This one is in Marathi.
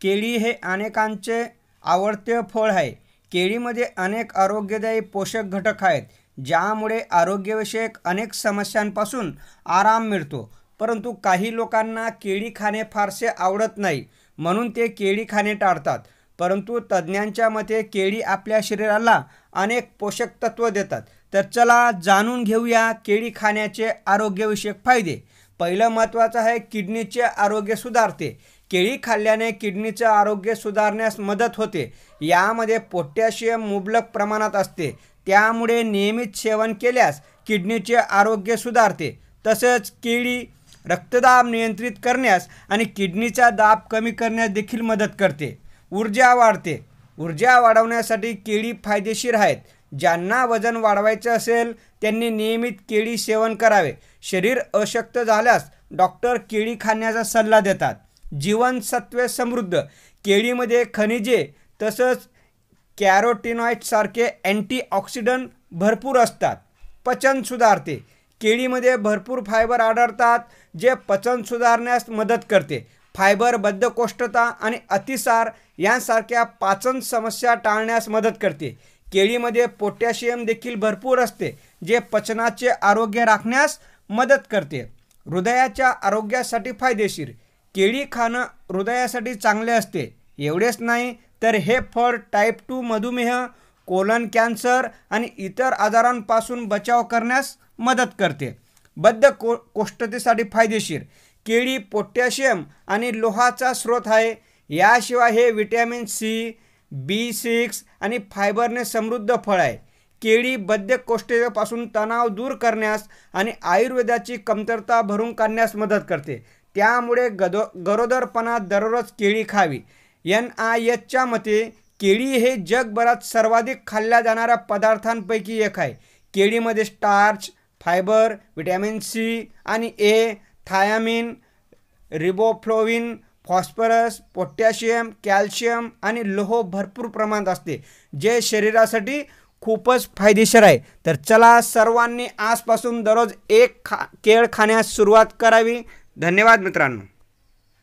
केळी हे अनेकांचे आवडते फळ आहे। केळीमध्ये अनेक आरोग्यदायी पोषक घटक आहेत, ज्यामुळे आरोग्यविषयक अनेक समस्यांपासून आराम मिळतो। परंतु काही लोकांना केळी खाणे फारसे आवडत नाही, म्हणून ते केळी खाणे टाळतात। परंतु तज्ज्ञांच्या मते केळी आपल्या शरीराला अनेक पोषक तत्व देतात। तर चला जाणून घेऊया केळी खाण्याचे आरोग्यविषयक फायदे। पहिलं महत्त्वाचं आहे, किडनीचे आरोग्य सुधारते। केळी खाल्ल्याने किडनीचे आरोग्य सुधारण्यास मदत होते। यामध्ये पोटॅशियम मुबलक प्रमाणात असते, त्यामुळे नियमित सेवन केल्यास किडनीचे आरोग्य सुधारते। तसेच केळी रक्तदाब नियंत्रित करण्यास आणि किडनीचा दाब कमी करण्यास देखील मदत करते। ऊर्जा वाढते। ऊर्जा वाढवण्यासाठी केळी फायदेशीर आहेत। ज्यांना वजन वाढवायचे असेल त्यांनी नियमित केळी सेवन करावे। शरीर अशक्त झाल्यास डॉक्टर केळी खाण्याचा सल्ला देतात। जीवनसत्वे समृद्ध। केळीमध्ये खनिजे तसंच कॅरोटीनॉइड सारखे अँटीऑक्सिडंट भरपूर असतात। पचन सुधारते। केळीमध्ये भरपूर फायबर आढळतात, जे पचन सुधारण्यास मदत करते। फायबर बद्धकोष्ठता आणि अतिसार यांसारख्या पाचन समस्या टाळण्यास मदत करते। केळीमध्ये पोटॅशियम देखील भरपूर असते, जे पचनाचे आरोग्य राखण्यास मदत करते। हृदयाच्या आरोग्यासाठी फायदेशीर। केळी खाणं हृदयासाठी चांगले असते। एवढेच नाही तर हे फळ टाईप 2 मधुमेह, कोलन कॅन्सर आणि इतर आजारांपासून बचाव करण्यास मदत करते। बद्धकोष्ठतेसाठी फायदेशीर। केळी पोटॅशियम आणि लोहाचा स्रोत आहे। याशिवाय हे व्हिटॅमिन सी, B6 आणि फायबरने समृद्ध फळ आहे। केळी बद्धकोष्ठतेपासून तणाव दूर करण्यास आणि आयुर्वेदाची कमतरता भरून काढण्यास मदत करते। त्यामुळे गरोदरपणात दररोज केळी खावी। NIHच्या मते केळी हे जगभरात सर्वाधिक खाल्ल्या जाणाऱ्या पदार्थांपैकी एक आहे। केळीमध्ये स्टार्च, फायबर, व्हिटॅमिन सी आणि A, thiamine, riboflavin, phosphorus, potassium, calcium आणि लोह भरपूर प्रमाणात असते, जे शरीरासाठी खूपच फायदेशीर आहे। तर चला सर्वांनी आजपासून दररोज एक केळ खाण्यास सुरुवात करावी। धन्यवाद मित्रांनो।